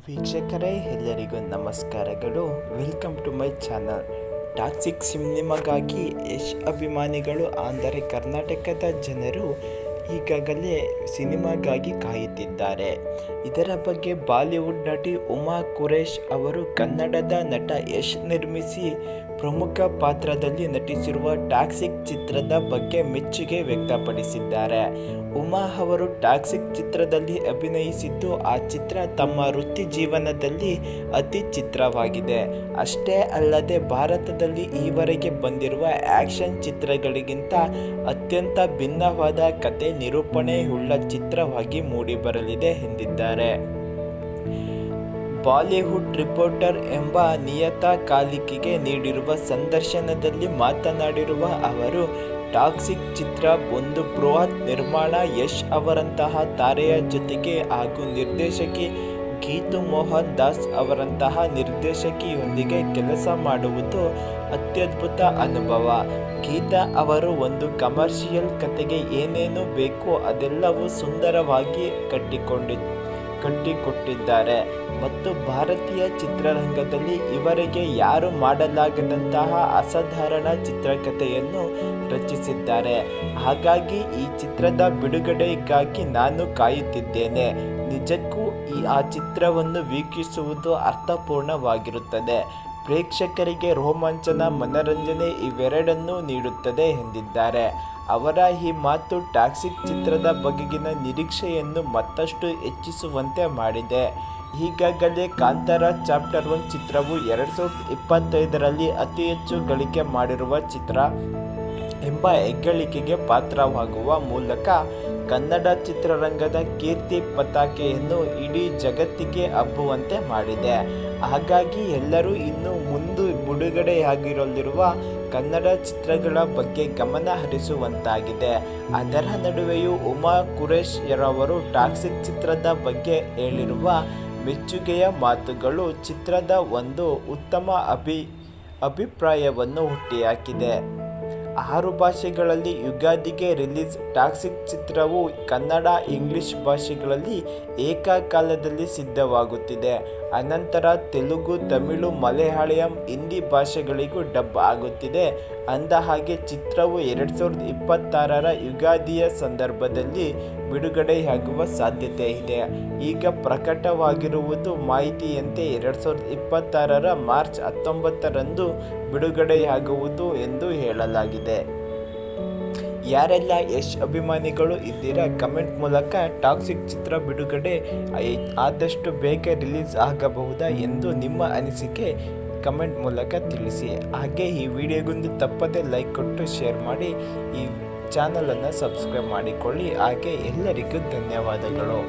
ವೀಕ್ಷಕರೇ ಎಲ್ಲರಿಗೂ ನಮಸ್ಕಾರಗಳು. Welcome to my channel. Toxic ಸಿನಿಮಾಗಾಗಿ ಯಶ್ ಅಭಿಮಾನಿಗಳು ಅಂದರೆ ಕರ್ನಾಟಕದ ಜನರು ಈಗಾಗಲೇ ಸಿನಿಮಾಗಾಗಿ ಕಾಯುತ್ತಿದ್ದಾರೆ. ಇದರ ಬಗ್ಗೆ ಬಾಲಿವುಡ್ ನಟಿ ಉಮಾ ಕುರೇಶ್ ಅವರು ಕನ್ನಡದ ನಟ ಯಶ್ ನಿರ್ಮಿಸಿ ಪ್ರಮುಖ ಪಾತ್ರದಲ್ಲಿ ನಟಿಸಿರುವ ಟಾಕ್ಸಿಕ್ ಚಿತ್ರದ ಬಗ್ಗೆ ಮೆಚ್ಚುಗೆ ವ್ಯಕ್ತಪಡಿಸಿದ್ದಾರೆ. ಉಮಾ ಅವರು ಟಾಕ್ಸಿಕ್ ಚಿತ್ರದಲ್ಲಿ ಅಭಿನಯಿಸಿದ್ದು ಆ ಚಿತ್ರ ತಮ್ಮ ವೃತ್ತಿ ಜೀವನದಲ್ಲಿ ಅತಿ ಚಿತ್ರವಾಗಿದೆ. ಅಷ್ಟೇ ಅಲ್ಲದೆ ಭಾರತದಲ್ಲಿ ಈವರೆಗೆ ಬಂದಿರುವ ಆಕ್ಷನ್ ಚಿತ್ರಗಳಿಗಿಂತ ಅತ್ಯಂತ ಭಿನ್ನವಾದ ಕತೆ ನಿರೂಪಣೆಯುಳ್ಳ ಚಿತ್ರವಾಗಿ ಮೂಡಿಬರಲಿದೆ ಎಂದಿದ್ದಾರೆ. ಬಾಲಿವುಡ್ ರಿಪೋರ್ಟರ್ ಎಂಬ ನಿಯತಕಾಲಿಕೆಗೆ ನೀಡಿರುವ ಸಂದರ್ಶನದಲ್ಲಿ ಮಾತನಾಡಿರುವ ಅವರು, ಟಾಕ್ಸಿಕ್ ಚಿತ್ರ ಒಂದು ಬೃಹತ್ ನಿರ್ಮಾಣ. ಯಶ್ ಅವರಂತಹ ತಾರೆಯ ಜೊತೆಗೆ ಹಾಗೂ ನಿರ್ದೇಶಕಿ ಗೀತು ಮೋಹನ್ ದಾಸ್ ಅವರಂತಹ ನಿರ್ದೇಶಕಿಯೊಂದಿಗೆ ಕೆಲಸ ಮಾಡುವುದು ಅತ್ಯದ್ಭುತ ಅನುಭವ. ಗೀತಾ ಅವರು ಒಂದು ಕಮರ್ಷಿಯಲ್ ಕತೆಗೆ ಏನೇನು ಬೇಕೋ ಅದೆಲ್ಲವೂ ಸುಂದರವಾಗಿ ಕಟ್ಟಿಕೊಟ್ಟಿದ್ದಾರೆ ಮತ್ತು ಭಾರತೀಯ ಚಿತ್ರರಂಗದಲ್ಲಿ ಇವರೆಗೆ ಯಾರು ಮಾಡಲಾಗದಂತಹ ಅಸಾಧಾರಣ ಚಿತ್ರಕಥೆಯನ್ನು ರಚಿಸಿದ್ದಾರೆ. ಹಾಗಾಗಿ ಈ ಚಿತ್ರದ ಬಿಡುಗಡೆಗಾಗಿ ನಾನು ಕಾಯುತ್ತಿದ್ದೇನೆ. ನಿಜಕ್ಕೂ ಆ ಚಿತ್ರವನ್ನು ವೀಕ್ಷಿಸುವುದು ಅರ್ಥಪೂರ್ಣವಾಗಿರುತ್ತದೆ. ಪ್ರೇಕ್ಷಕರಿಗೆ ರೋಮಾಂಚನ, ಮನರಂಜನೆ ಇವೆರಡನ್ನೂ ನೀಡುತ್ತದೆ ಎಂದಿದ್ದಾರೆ. ಅವರ ಈ ಮಾತು ಟಾಕ್ಸಿಕ್ ಚಿತ್ರದ ಬಗೆಗಿನ ನಿರೀಕ್ಷೆಯನ್ನು ಮತ್ತಷ್ಟು ಹೆಚ್ಚಿಸುವಂತೆ ಮಾಡಿದೆ. ಈಗಾಗಲೇ ಕಾಂತಾರ ಚಾಪ್ಟರ್ 1 ಚಿತ್ರವು 2025ರಲ್ಲಿ ಅತಿ ಹೆಚ್ಚು ಗಳಿಕೆ ಮಾಡಿರುವ ಚಿತ್ರ ಎಂಬ ಹೆಗ್ಗಳಿಕೆಗೆ ಪಾತ್ರವಾಗುವ ಮೂಲಕ ಕನ್ನಡ ಚಿತ್ರರಂಗದ ಕೀರ್ತಿ ಪತಾಕೆಯನ್ನು ಇಡೀ ಜಗತ್ತಿಗೆ ಹಬ್ಬುವಂತೆ ಮಾಡಿದೆ. ಹಾಗಾಗಿ ಎಲ್ಲರೂ ಇನ್ನು ಮುಂದೆ ಬಿಡುಗಡೆಯಾಗಿರಲಿರುವ ಕನ್ನಡ ಚಿತ್ರಗಳ ಬಗ್ಗೆ ಗಮನ ಹರಿಸುವಂತಾಗಿದೆ. ಅದರ ನಡುವೆಯೂ ಉಮಾ ಕುರೇಶ್ ರವರು ಟಾಕ್ಸಿಕ್ ಚಿತ್ರದ ಬಗ್ಗೆ ಹೇಳಿರುವ ಮೆಚ್ಚುಗೆಯ ಮಾತುಗಳು ಚಿತ್ರದ ಒಂದು ಉತ್ತಮ ಅಭಿಪ್ರಾಯವನ್ನು ಹುಟ್ಟಿಹಾಕಿದೆ. 6 ಭಾಷೆಗಳಲ್ಲಿ ಯುಗಾದಿಗೆ ರಿಲೀಸ್. ಟಾಕ್ಸಿಕ್ ಚಿತ್ರವು ಕನ್ನಡ, ಇಂಗ್ಲಿಷ್ ಭಾಷೆಗಳಲ್ಲಿ ಏಕಕಾಲದಲ್ಲಿ ಸಿದ್ಧವಾಗುತ್ತಿದೆ. ಅನಂತರ ತೆಲುಗು, ತಮಿಳು, ಮಲಯಾಳಂ, ಹಿಂದಿ ಭಾಷೆಗಳಿಗೂ ಡಬ್ ಆಗುತ್ತಿದೆ. ಅಂದಹಾಗೆ ಚಿತ್ರವು 2026ರ ಯುಗಾದಿಯ ಸಂದರ್ಭದಲ್ಲಿ ಬಿಡುಗಡೆಯಾಗುವ ಸಾಧ್ಯತೆ ಇದೆ. ಈಗ ಪ್ರಕಟವಾಗಿರುವುದು ಮಾಹಿತಿಯಂತೆ 2026ರ ಮಾರ್ಚ್ 19ರಂದು ಬಿಡುಗಡೆಯಾಗುವುದು ಎಂದು ಹೇಳಲಾಗಿದೆ. ಯಾರೆಲ್ಲ ಯಶ್ ಅಭಿಮಾನಿಗಳು ಇದ್ದೀರಾ, ಕಮೆಂಟ್ ಮೂಲಕ ಟಾಕ್ಸಿಕ್ ಚಿತ್ರ ಬಿಡುಗಡೆ ಆದಷ್ಟು ಬೇಗ ರಿಲೀಸ್ ಆಗಬಹುದಾ ಎಂದು ನಿಮ್ಮ ಅನಿಸಿಕೆ ಕಮೆಂಟ್ ಮೂಲಕ ತಿಳಿಸಿ. ಹಾಗೆ ಈ ವಿಡಿಯೋಗೊಂದು ತಪ್ಪದೆ ಲೈಕ್ ಕೊಟ್ಟು ಶೇರ್ ಮಾಡಿ, ಈ ಚಾನಲನ್ನು ಸಬ್ಸ್ಕ್ರೈಬ್ ಮಾಡಿಕೊಳ್ಳಿ. ಹಾಗೆ ಎಲ್ಲರಿಗೂ ಧನ್ಯವಾದಗಳು.